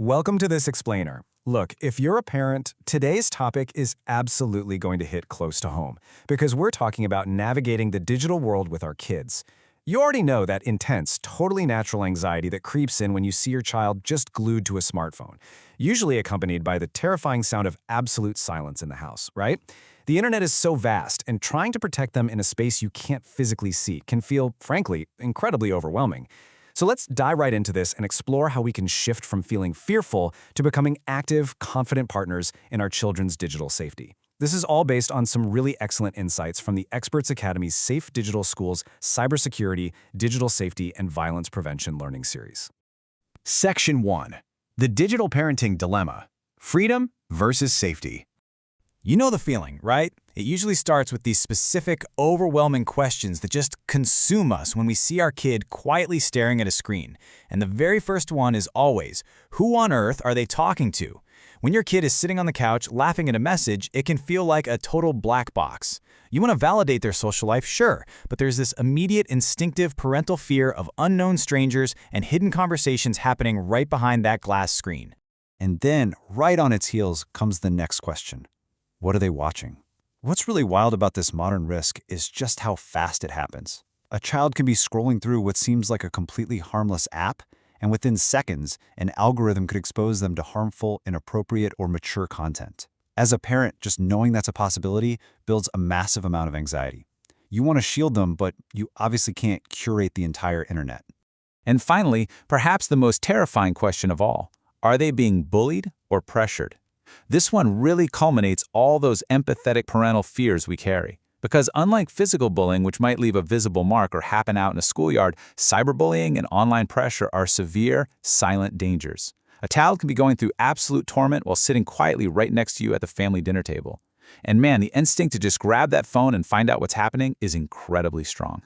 Welcome to this explainer. Look, if you're a parent, today's topic is absolutely going to hit close to home because we're talking about navigating the digital world with our kids. You already know that intense, totally natural anxiety that creeps in when you see your child just glued to a smartphone, usually accompanied by the terrifying sound of absolute silence in the house, right? The internet is so vast, and trying to protect them in a space you can't physically see can feel, frankly, incredibly overwhelming. So let's dive right into this and explore how we can shift from feeling fearful to becoming active, confident partners in our children's digital safety. This is all based on some really excellent insights from the Experts Academy's Safe Digital Schools Cybersecurity, Digital Safety, and Violence Prevention Learning Series. Section 1. The Digital Parenting Dilemma: Freedom versus Safety. You know the feeling, right? It usually starts with these specific, overwhelming questions that just consume us when we see our kid quietly staring at a screen. And the very first one is always, who on earth are they talking to? When your kid is sitting on the couch laughing at a message, it can feel like a total black box. You want to validate their social life, sure, but there's this immediate instinctive parental fear of unknown strangers and hidden conversations happening right behind that glass screen. And then, right on its heels, comes the next question. What are they watching? What's really wild about this modern risk is just how fast it happens. A child can be scrolling through what seems like a completely harmless app, and within seconds, an algorithm could expose them to harmful, inappropriate, or mature content. As a parent, just knowing that's a possibility builds a massive amount of anxiety. You want to shield them, but you obviously can't curate the entire internet. And finally, perhaps the most terrifying question of all, are they being bullied or pressured? This one really culminates all those empathetic parental fears we carry. Because unlike physical bullying, which might leave a visible mark or happen out in a schoolyard, cyberbullying and online pressure are severe, silent dangers. A child can be going through absolute torment while sitting quietly right next to you at the family dinner table. And man, the instinct to just grab that phone and find out what's happening is incredibly strong.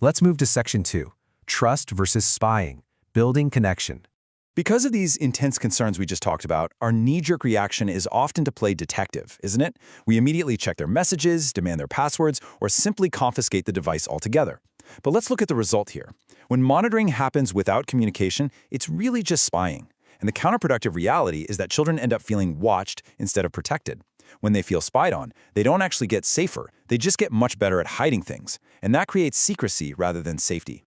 Let's move to Section 2, Trust versus Spying, Building Connection. Because of these intense concerns we just talked about, our knee-jerk reaction is often to play detective, isn't it? We immediately check their messages, demand their passwords, or simply confiscate the device altogether. But let's look at the result here. When monitoring happens without communication, it's really just spying. And the counterproductive reality is that children end up feeling watched instead of protected. When they feel spied on, they don't actually get safer, they just get much better at hiding things. And that creates secrecy rather than safety.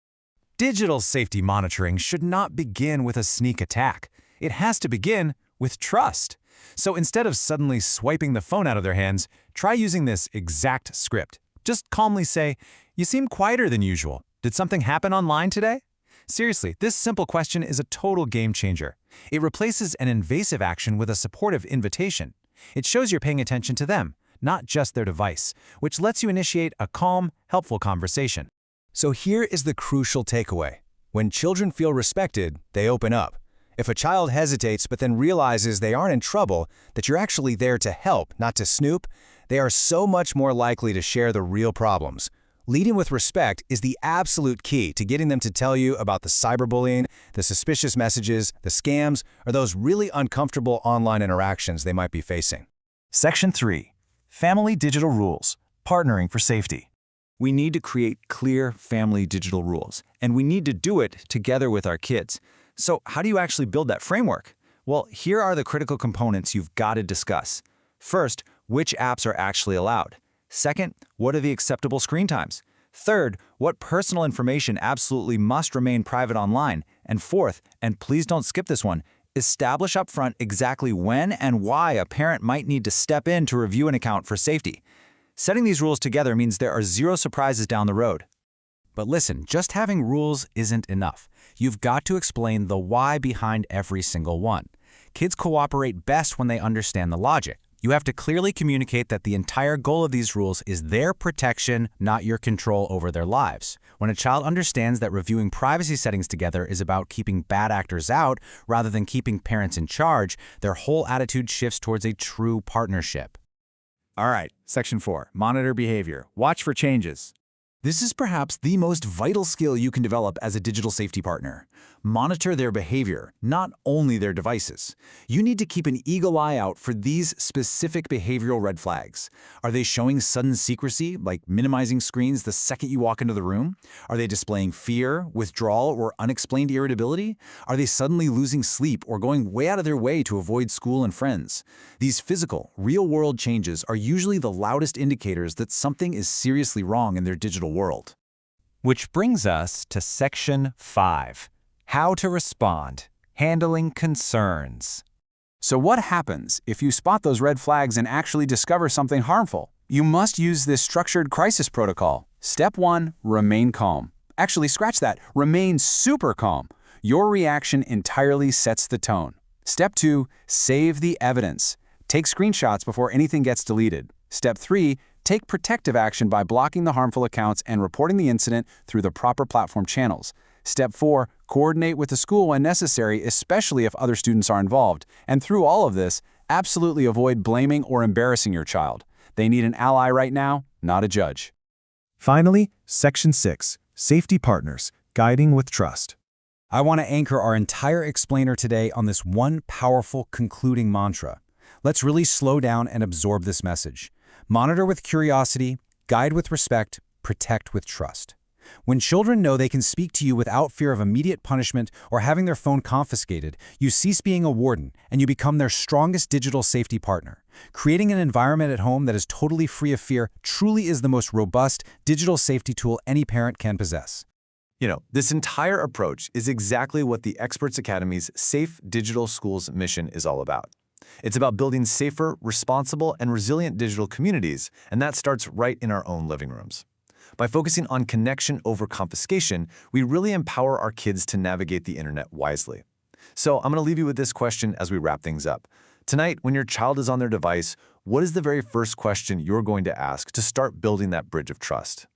Digital safety monitoring should not begin with a sneak attack. It has to begin with trust. So instead of suddenly swiping the phone out of their hands, try using this exact script. Just calmly say, "You seem quieter than usual. Did something happen online today?" Seriously, this simple question is a total game changer. It replaces an invasive action with a supportive invitation. It shows you're paying attention to them, not just their device, which lets you initiate a calm, helpful conversation. So here is the crucial takeaway. When children feel respected, they open up. If a child hesitates but then realizes they aren't in trouble, that you're actually there to help, not to snoop, they are so much more likely to share the real problems. Leading with respect is the absolute key to getting them to tell you about the cyberbullying, the suspicious messages, the scams, or those really uncomfortable online interactions they might be facing. Section 3. Family Digital Rules, Partnering for Safety. We need to create clear family digital rules, and we need to do it together with our kids. So how do you actually build that framework? Well, here are the critical components you've got to discuss. First, which apps are actually allowed? Second, what are the acceptable screen times? Third, what personal information absolutely must remain private online? And fourth, and please don't skip this one, establish upfront exactly when and why a parent might need to step in to review an account for safety. Setting these rules together means there are zero surprises down the road. But listen, just having rules isn't enough. You've got to explain the why behind every single one. Kids cooperate best when they understand the logic. You have to clearly communicate that the entire goal of these rules is their protection, not your control over their lives. When a child understands that reviewing privacy settings together is about keeping bad actors out rather than keeping parents in charge, their whole attitude shifts towards a true partnership. All right, Section 4, monitor behavior. Watch for changes. This is perhaps the most vital skill you can develop as a digital safety partner. Monitor their behavior, not only their devices. You need to keep an eagle eye out for these specific behavioral red flags. Are they showing sudden secrecy, like minimizing screens the second you walk into the room? Are they displaying fear, withdrawal, or unexplained irritability? Are they suddenly losing sleep or going way out of their way to avoid school and friends? These physical, real-world changes are usually the loudest indicators that something is seriously wrong in their digital world. Which brings us to Section 5. How to respond. Handling concerns. So what happens if you spot those red flags and actually discover something harmful? You must use this structured crisis protocol. Step 1, remain calm. Actually, scratch that. Remain super calm. Your reaction entirely sets the tone. Step 2, save the evidence. Take screenshots before anything gets deleted. Step 3, take protective action by blocking the harmful accounts and reporting the incident through the proper platform channels. Step 4, coordinate with the school when necessary, especially if other students are involved. And through all of this, absolutely avoid blaming or embarrassing your child. They need an ally right now, not a judge. Finally, Section 6. Safety Partners. Guiding with Trust. I want to anchor our entire explainer today on this one powerful concluding mantra. Let's really slow down and absorb this message. Monitor with curiosity, guide with respect, protect with trust. When children know they can speak to you without fear of immediate punishment or having their phone confiscated, you cease being a warden and you become their strongest digital safety partner. Creating an environment at home that is totally free of fear truly is the most robust digital safety tool any parent can possess. This entire approach is exactly what the Experts Academy's Safe Digital Schools mission is all about. It's about building safer, responsible, and resilient digital communities, and that starts right in our own living rooms. By focusing on connection over confiscation, we really empower our kids to navigate the internet wisely. So I'm going to leave you with this question as we wrap things up. Tonight, when your child is on their device, what is the very first question you're going to ask to start building that bridge of trust?